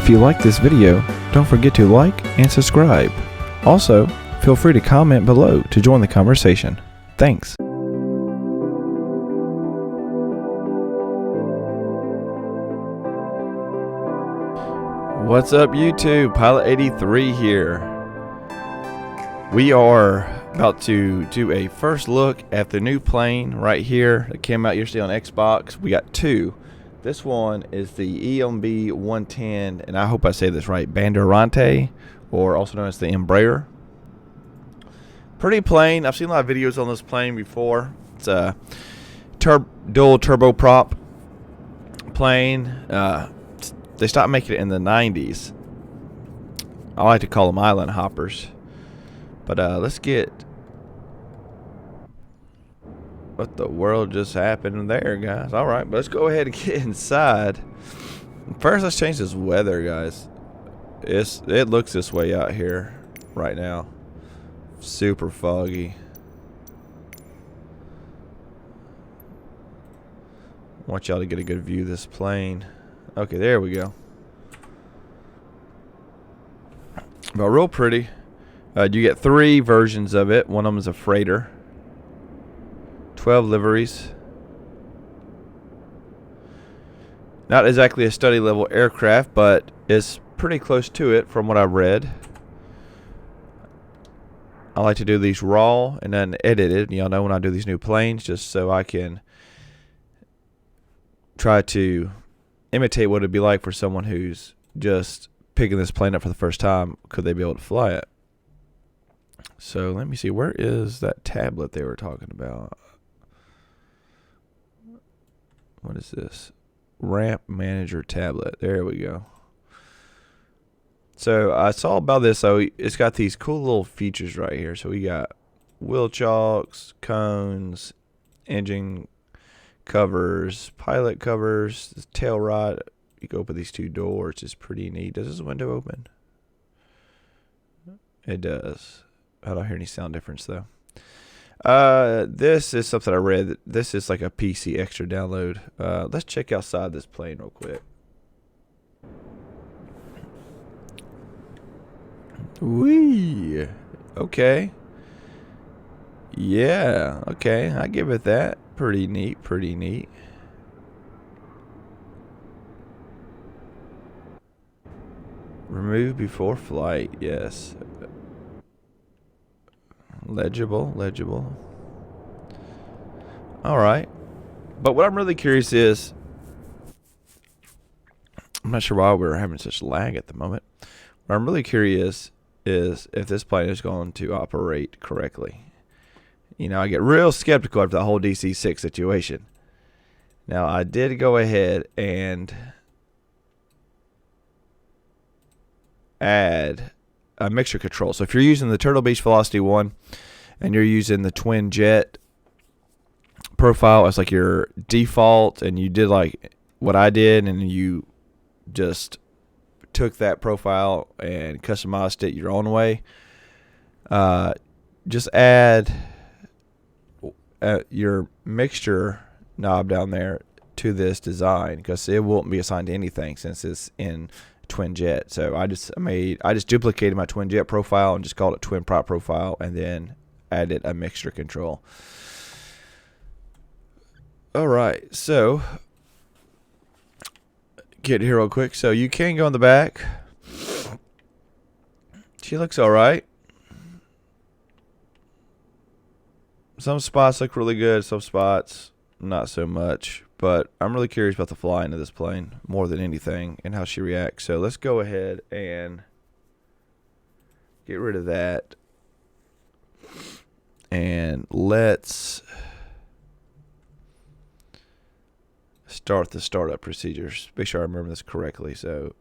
If you like this video, don't forget to like and subscribe. Also, feel free to comment below to join the conversation. Thanks. What's up YouTube? Pilot 83 here. We are about to do a first look at the new plane right here that came out yesterday on Xbox. We got two. This one is the EMB 110, and I hope I say this right, Bandeirante, or also known as the Embraer. Pretty plane. I've seen a lot of videos on this plane before. It's a dual turboprop plane. They stopped making it in the 90s. I like to call them island hoppers. But let's get... What the world just happened there, guys? Alright, but let's go ahead and get inside. First, let's change this weather, guys. It looks this way out here right now. Super foggy. I want y'all to get a good view of this plane. Okay, there we go. But real pretty. You get 3 versions of it. One of them is a freighter. 12 liveries. Not exactly a study level aircraft, but it's pretty close to it from what I've read. I like to do these raw and then edited. Y'all know when I do these new planes, just so I can try to imitate what it'd be like for someone who's just picking this plane up for the first time. Could they be able to fly it? So let me see. Where is that tablet they were talking about? What is this? Ramp Manager tablet. There we go. So I saw about this. So it's got these cool little features right here. So we got wheel chocks, cones, engine covers, pilot covers, this tail rod. You can open these 2 doors. It's pretty neat. Does this window open? It does. I don't hear any sound difference though. This is something I read. This is like a PC extra download. Let's check outside this plane real quick. Whee! Okay. Yeah, okay. I give it that. Pretty neat, pretty neat. Remove before flight, yes. Legible, legible. Alright. But what I'm really curious is, I'm not sure why we're having such lag at the moment. What I'm really curious is if this plane is going to operate correctly. You know, I get real skeptical after the whole DC-6 situation. Now, I did go ahead and add a mixture control. So if you're using the Turtle Beach Velocity 1 and you're using the twin jet profile as like your default, and you did like what I did and you just took that profile and customized it your own way, just add your mixture knob down there to this design, because it won't be assigned to anything since it's in twin jet. So I just duplicated my twin jet profile and just called it twin prop profile, and then added a mixture control. All right, so get here real quick. So you can go in the back. She looks all right. Some spots look really good, some spots not so much. But I'm really curious about the flying of this plane more than anything and how she reacts. So let's go ahead and get rid of that. And let's start the startup procedures. Make sure I remember this correctly. So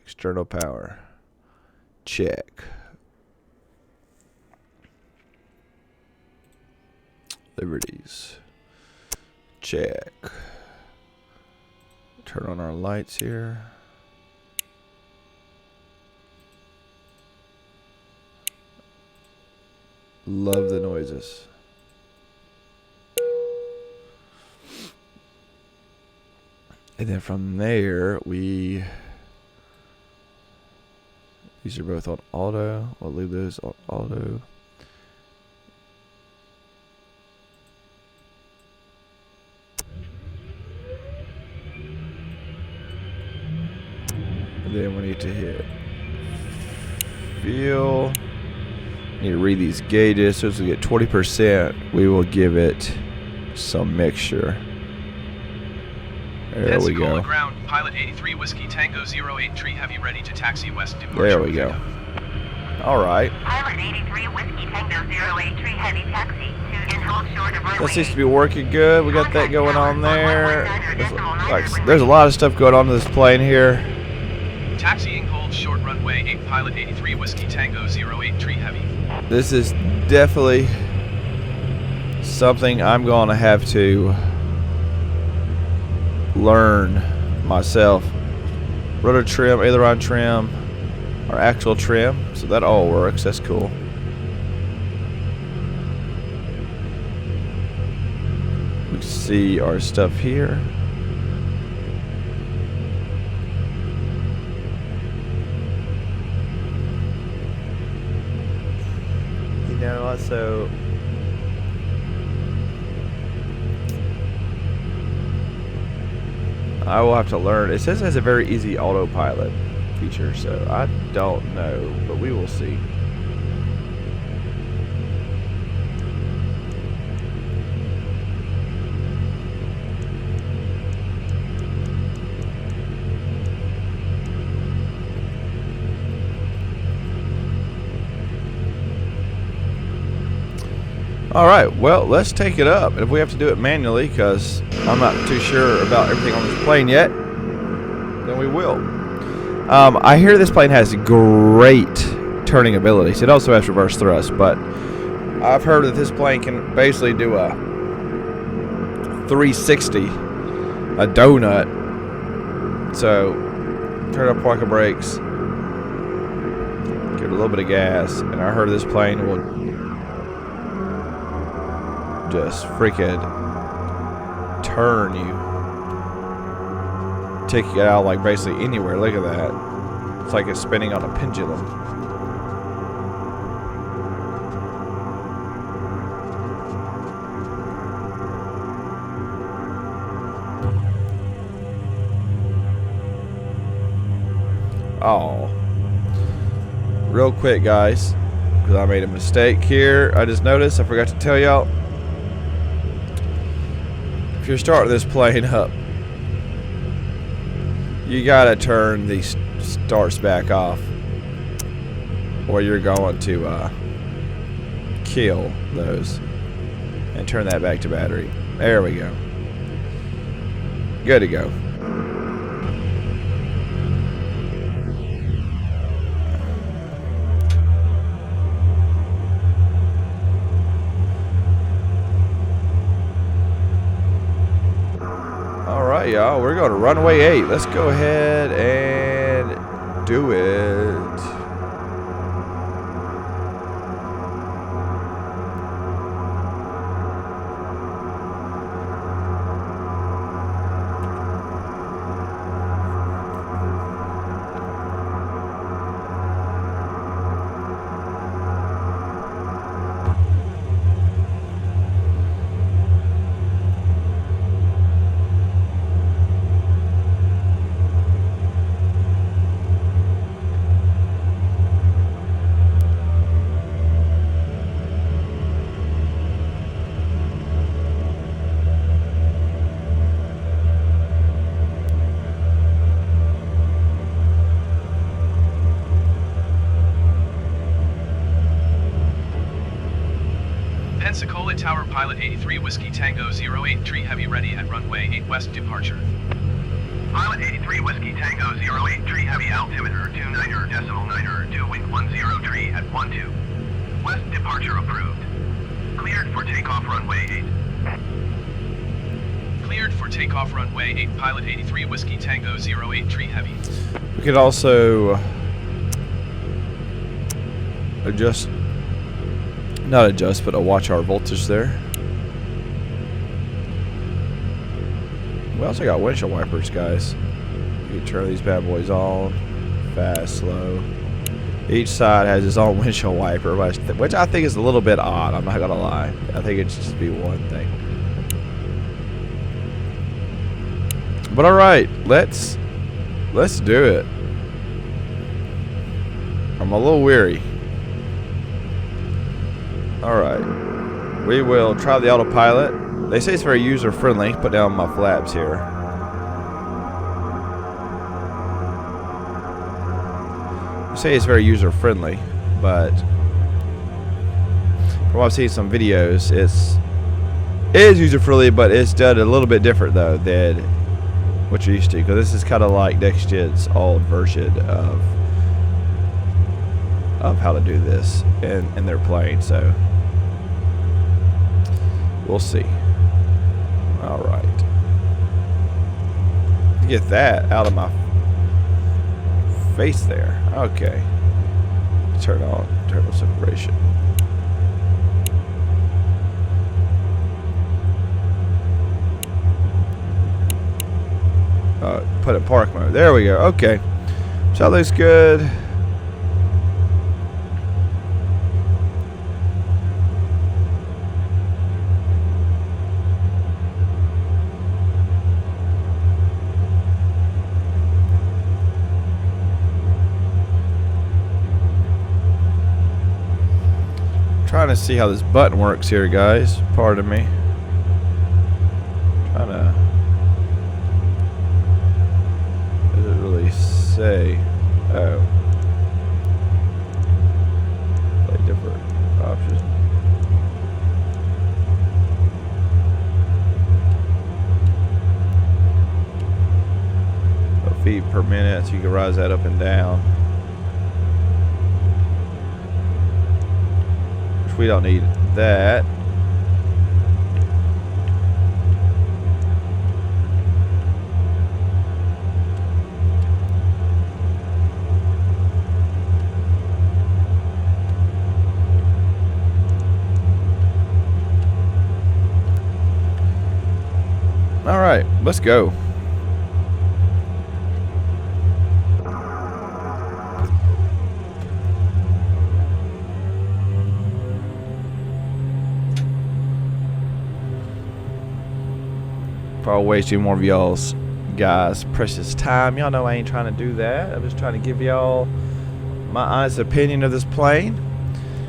external power, check. Liberties, check. Turn on our lights here. Love the noises. And then from there, we These are both on auto. I'll leave those on auto. And then we need to hit fuel. Need to read these gauges. So as we get 20%, we will give it some mixture. There we go. Ground, Pilot 83 Whiskey Tango 08 Tree Heavy ready to taxi west departure. There we go. All right. Pilot 83 Whiskey Tango 08 Tree Heavy taxi to and hold short of runway. That seems to be working good. We got that going on there. There's a lot of stuff going on to this plane here. Taxiing hold short runway 8 Pilot 83 Whiskey Tango 08 Tree Heavy. This is definitely something I'm going to have to learn myself. Rotor trim, aileron trim, our actual trim, so that all works. That's cool. We see our stuff here. You know, also I will have to learn. It says it has a very easy autopilot feature, so I don't know, but we will see. All right, well, let's take it up. If we have to do it manually, because I'm not too sure about everything on this plane yet, then we will. I hear this plane has great turning abilities. It also has reverse thrust, but I've heard that this plane can basically do a 360, a donut. So, turn up parking brakes, give it a little bit of gas, and I heard this plane will just freaking turn you, take it out like basically anywhere. Look at that. It's like it's spinning on a pendulum. Oh, real quick guys, because I made a mistake here. I just noticed, I forgot to tell y'all. If you're starting this plane up, you gotta turn these starts back off, or you're going to kill those. And turn that back to battery. There we go. Good to go. Alright, y'all, we're going to runway 8. Let's go ahead and do it. Pensacola Tower Pilot 83 Whiskey Tango 08 Tree Heavy ready at runway 8 West departure. Pilot 83 Whiskey Tango 08 Tree Heavy altimeter 29.9 wind 10 tree at 12. West departure approved. Cleared for takeoff runway 8. Cleared for takeoff runway 8 Pilot 83 Whiskey Tango 08 Tree Heavy. We could also adjust, not adjust, but watch our voltage there. We also got windshield wipers, guys. You can turn these bad boys on, fast, slow. Each side has its own windshield wiper, which I think is a little bit odd. I'm not gonna lie. I think it should just be one thing. But all right, let's do it. I'm a little weary. All right, we will try the autopilot. They say it's very user friendly. Put down my flaps here. They say it's very user friendly, but from what I've seen some videos, it is user friendly, but it's done a little bit different though than what you're used to, because this is kind of like NextGen's old version of how to do this in their plane. So we'll see. All right, get that out of my face there. Okay, turn on turbo separation. Put it park mode. There we go. Okay, so that looks good. Trying to see how this button works here, guys. Pardon me. Trying to. What does it really say? Oh. Play different options. Feet per minute, so you can rise that up and down. We don't need that. All right, let's go. Probably wasting more of y'all's guys' precious time. Y'all know I ain't trying to do that. I'm just trying to give y'all my honest opinion of this plane.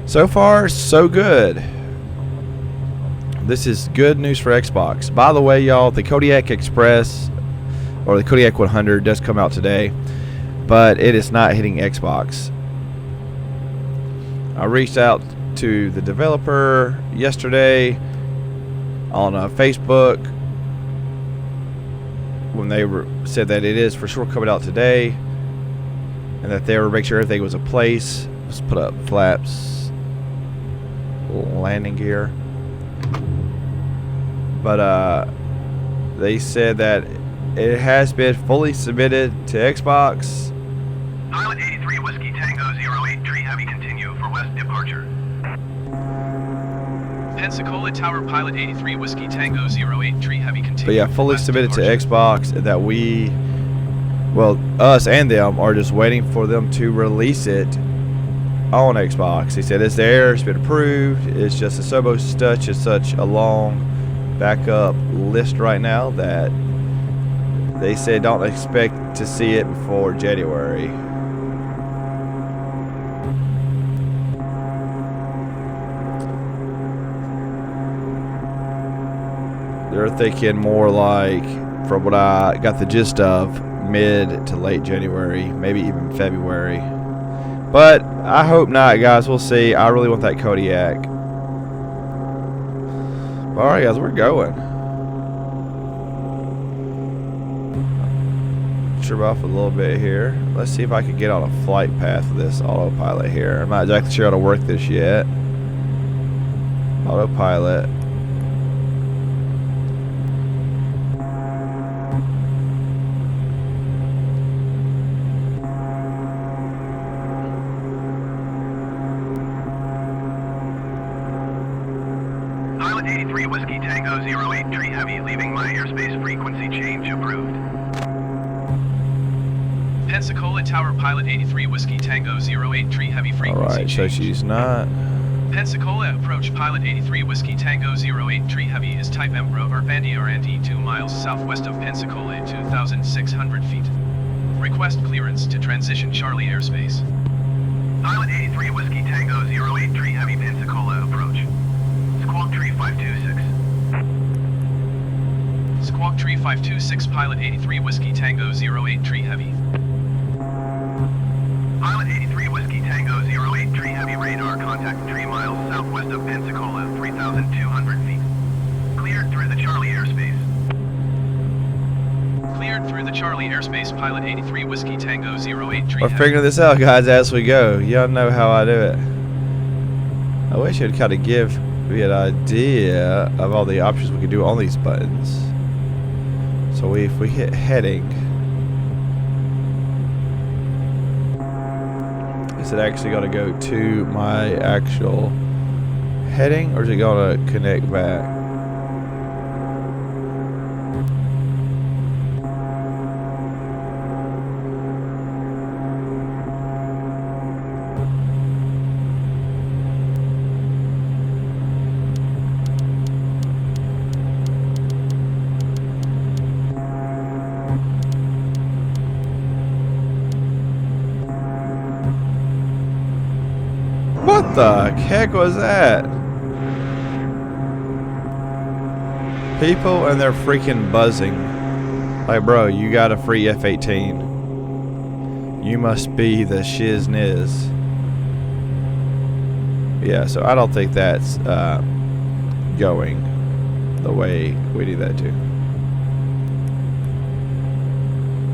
So far, so good. This is good news for Xbox. By the way, y'all, the Kodiak Express or the Kodiak 100 does come out today, but it is not hitting Xbox. I reached out to the developer yesterday on Facebook when they said that it is for sure coming out today, and that they were make sure everything was in place. Let's put up flaps, landing gear. But they said that it has been fully submitted to Xbox. Pilot 83 Whiskey Tango 08 Tree Heavy continue for west departure. Pensacola Tower Pilot 83 Whiskey Tango 08 Tree Heavy continue. But yeah, fully submitted to Xbox, and that we, well, us and them are just waiting for them to release it on Xbox. He said it's there, it's been approved. It's just it's such a long backup list right now that they said don't expect to see it before January. They're thinking more like, from what I got the gist of, mid to late January, maybe even February. But I hope not, guys. We'll see. I really want that Kodiak. Alright, guys, we're going. Trip off a little bit here. Let's see if I can get on a flight path with this autopilot here. I'm not exactly sure how to work this yet. Autopilot. Pilot 83 Whiskey Tango 08 Tree Heavy leaving my airspace frequency change approved. Pensacola Tower Pilot 83 Whiskey Tango 08 Tree Heavy frequency Alright, so change. she's not. Pensacola approach Pilot 83 Whiskey Tango 08 Tree Heavy is type Embraer Bandeirante 2 miles southwest of Pensacola at 2,600 feet. Request clearance to transition Charlie airspace. Pilot 83 Whiskey Tango 08 Tree Heavy Pensacola approach. Squawk Tree 526. Squawk Tree 526 Pilot 83 Whiskey Tango 08 Tree Heavy. Pilot 83 Whiskey Tango 08 Tree Heavy radar contact 3 miles southwest of Pensacola, 3,200 feet. Cleared through the Charlie airspace. Cleared through the Charlie airspace, Pilot 83 Whiskey Tango 08 Tree We're Heavy. figuring this out, guys, as we go. Y'all know how I do it. I wish it would kind of give me an idea of all the options we could do on these buttons. So if we hit heading, is it actually going to go to my actual heading, or is it going to connect back? What the heck was that? People and they're freaking buzzing. Like, bro, you got a free F-18. You must be the shizniz. Yeah, so I don't think that's going the way we do that too.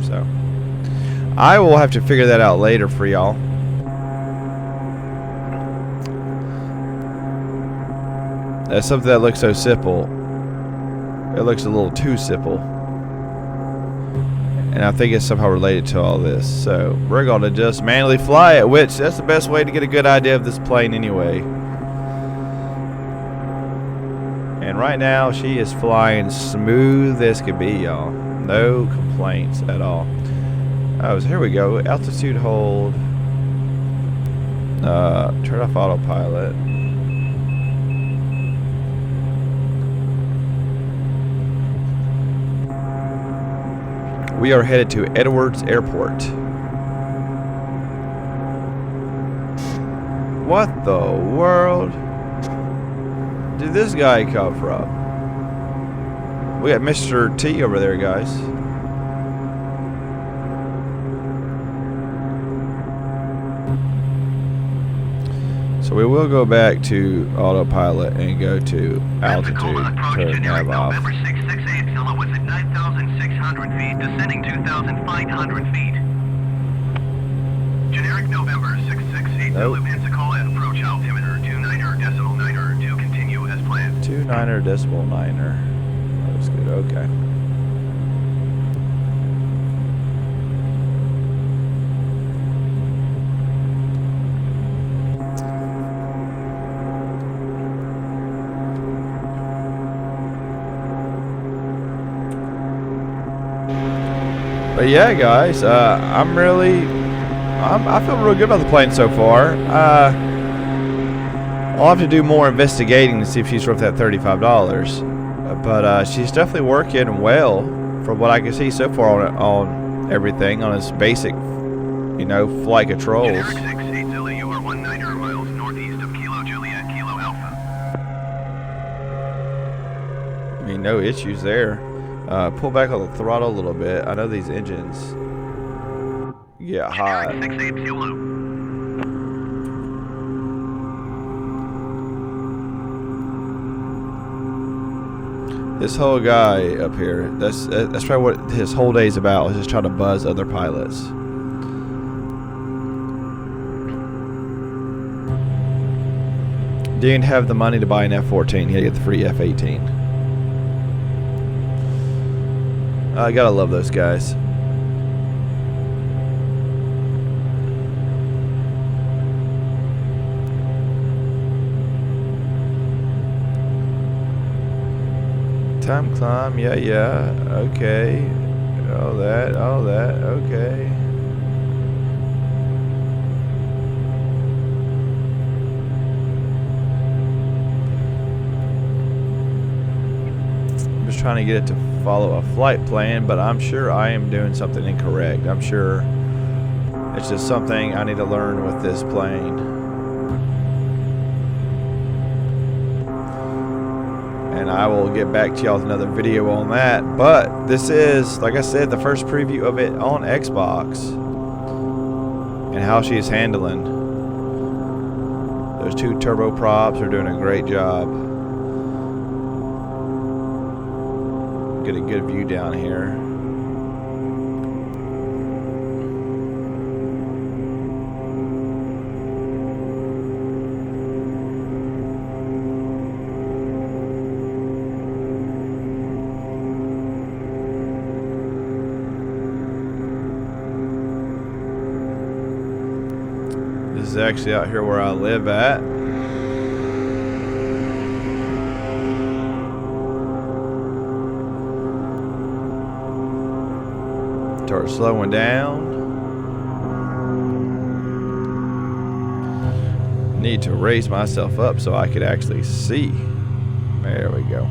So I will have to figure that out later for y'all. That's something that looks so simple. It looks a little too simple. And I think it's somehow related to all this. So we're going to just manually fly it, which that's the best way to get a good idea of this plane anyway. And right now she is flying smooth as could be, y'all. No complaints at all. Oh, so here we go. Altitude hold. Turn off autopilot. We are headed to Edwards Airport. What the world did this guy come from? We got Mr. T over there, guys. So we will go back to autopilot and go to altitude, turn nav off. November 668 silhouettes at 9,600 feet, descending 2,500 feet. Generic November 668 Nope. Pensacola approach altimeter 29er.9er to continue as planned. 29er.9er. That's good, okay. But yeah, guys, I feel real good about the plane so far. I'll have to do more investigating to see if she's worth that $35. But she's definitely working well from what I can see so far on everything, on its basic, you know, flight controls. Generic 680, you are 19er miles northeast of Kilo Juliet, Kilo Alpha. I mean, no issues there. Pull back on the throttle a little bit. I know these engines get hot. Generic 68 Zulu. This whole guy up here, that's probably what his whole day's about, is just trying to buzz other pilots. Didn't have the money to buy an F-14, he had to get the free F-18. I gotta love those guys. Time climb, yeah, okay. All that, okay. trying to get it to follow a flight plan, but I'm sure I am doing something incorrect. I'm sure it's just something I need to learn with this plane. And I will get back to y'all with another video on that. But this is, like I said, the first preview of it on Xbox and how she's handling. Those two turboprops are doing a great job. Get a good view down here. This is actually out here where I live at. Start slowing down. Need to raise myself up so I could actually see. There we go.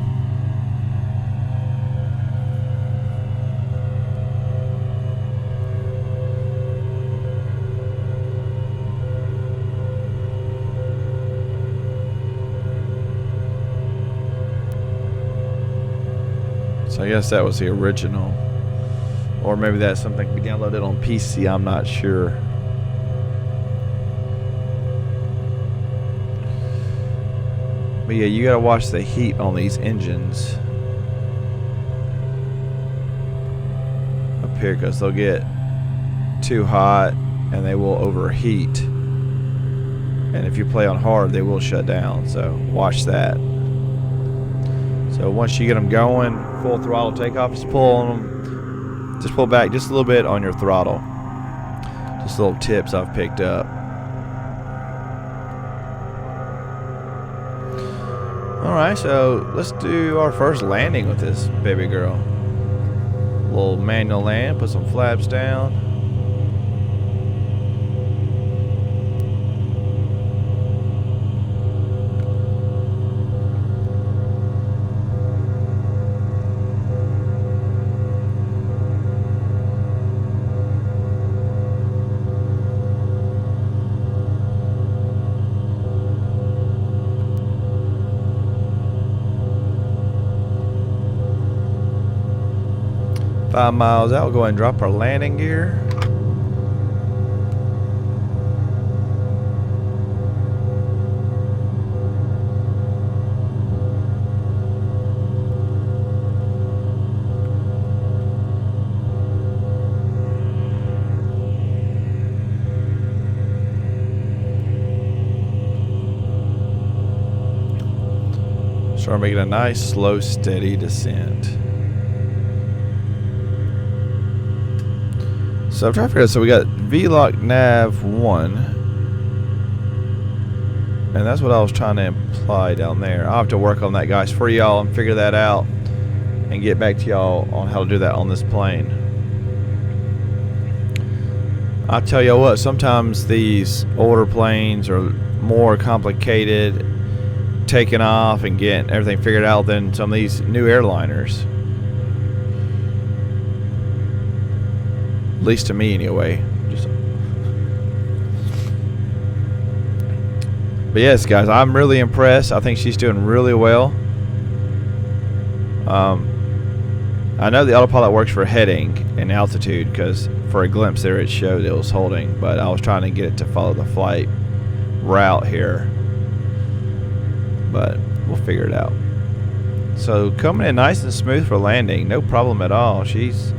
So I guess that was the original. Or maybe that's something to be downloaded on PC, I'm not sure. But yeah, you gotta watch the heat on these engines up here, because they'll get too hot and they will overheat. And if you play on hard, they will shut down, so watch that. So once you get them going, full throttle takeoff, just pull on them. Just pull back just a little bit on your throttle. Just little tips I've picked up. Alright, so let's do our first landing with this baby girl. Little manual land, put some flaps down. Five miles out, we'll go ahead and drop our landing gear. Start making a nice, slow, steady descent. So I'm trying to figure out, so we got V-Lock Nav 1. And that's what I was trying to imply down there. I'll have to work on that, guys, for y'all and figure that out and get back to y'all on how to do that on this plane. I'll tell you what, sometimes these older planes are more complicated taking off and getting everything figured out than some of these new airliners. At least to me, anyway. But yes, guys, I'm really impressed. I think she's doing really well. I know the autopilot works for heading and altitude, because for a glimpse there it showed it was holding, but I was trying to get it to follow the flight route here. But we'll figure it out. So coming in nice and smooth for landing, no problem at all. She's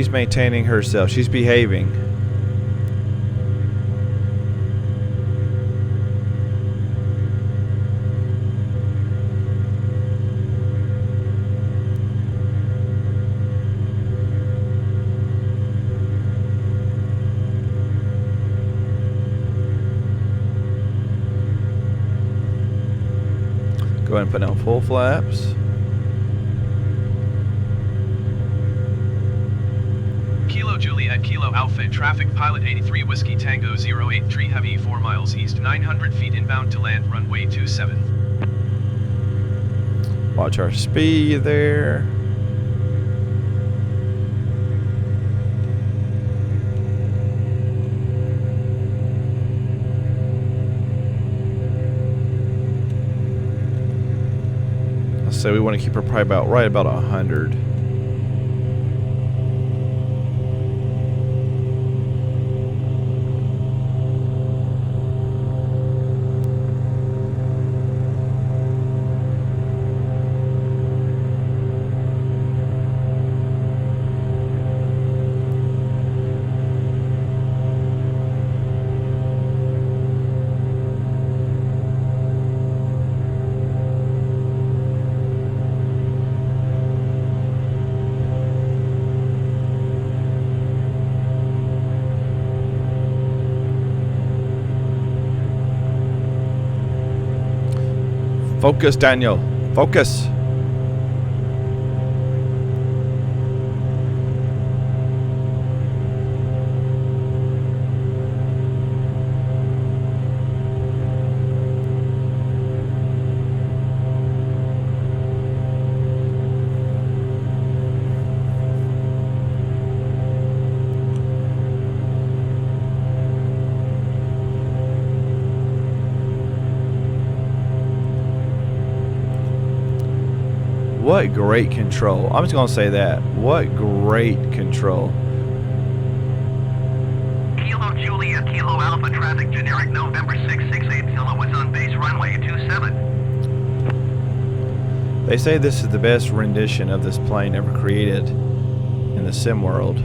maintaining herself. She's behaving. Go ahead and put down full flaps. Kilo Juliet Kilo Alpha Traffic Pilot 83 Whiskey Tango 083 Heavy 4 miles east 900 feet inbound to land runway 27. Watch our speed there. So we want to keep her probably about right about 100. Focus, Daniel. Focus. What great control. I'm just going to say that. What great control. Kilo Julia, Kilo Alpha, traffic generic November 668 Kilo was on base runway 27. They say this is the best rendition of this plane ever created in the sim world.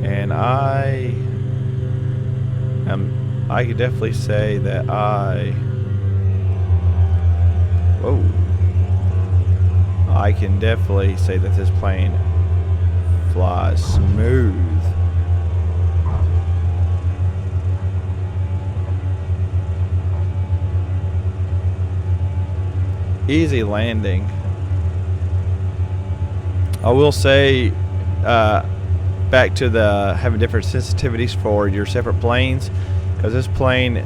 And I could definitely say that I can definitely say that this plane flies smooth. Easy landing. I will say, back to the having different sensitivities for your separate planes, because this plane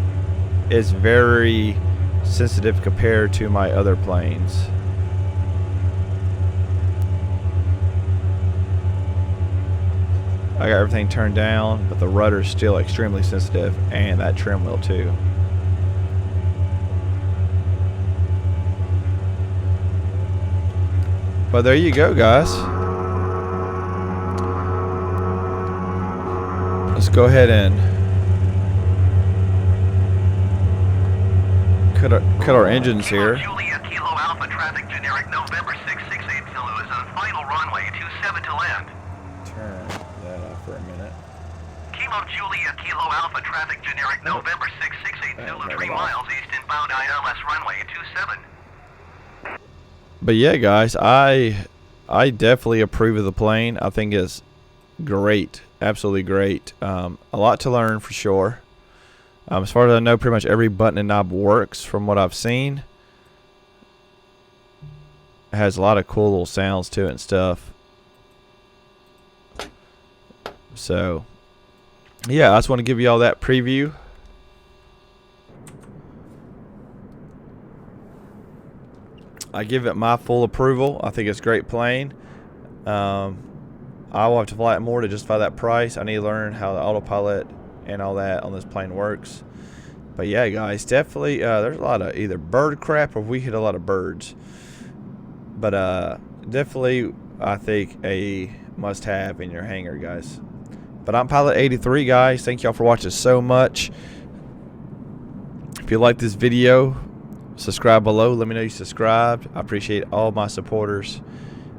is very sensitive compared to my other planes. I got everything turned down, but the rudder is still extremely sensitive, and that trim wheel too. But there you go, guys. Let's go ahead and cut our engines here. Julia, Kilo Alpha, traffic generic November 668 Kilo is on final runway 27 to land. Turn that off for a minute. Kilo Julia, Kilo Alpha, traffic generic November 668 Kilo 3 miles east inbound ILS runway 27. But yeah, guys, I definitely approve of the plane. I think it's great, absolutely great. A lot to learn for sure. As far as I know, pretty much every button and knob works from what I've seen. It has a lot of cool little sounds to it and stuff. So, yeah, I just want to give you all that preview. I give it my full approval. I think it's a great plane. I will have to fly it more to justify that price. I need to learn how the autopilot and all that on this plane works. But yeah, guys, definitely there's a lot of either bird crap or we hit a lot of birds. But definitely, I think a must-have in your hangar, guys. But I'm Pilot 83, guys. Thank y'all for watching so much. If you like this video, subscribe below. Let me know you subscribed. I appreciate all my supporters.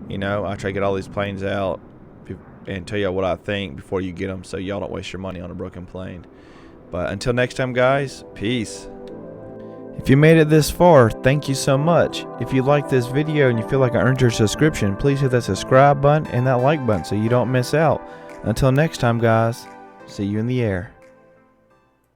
You know, I try to get all these planes out and tell y'all what I think before you get them, so y'all don't waste your money on a broken plane. But until next time, guys, peace. If you made it this far, thank you so much. If you like this video and you feel like I earned your subscription, please hit that subscribe button and that like button so you don't miss out. Until next time, guys, see you in the air.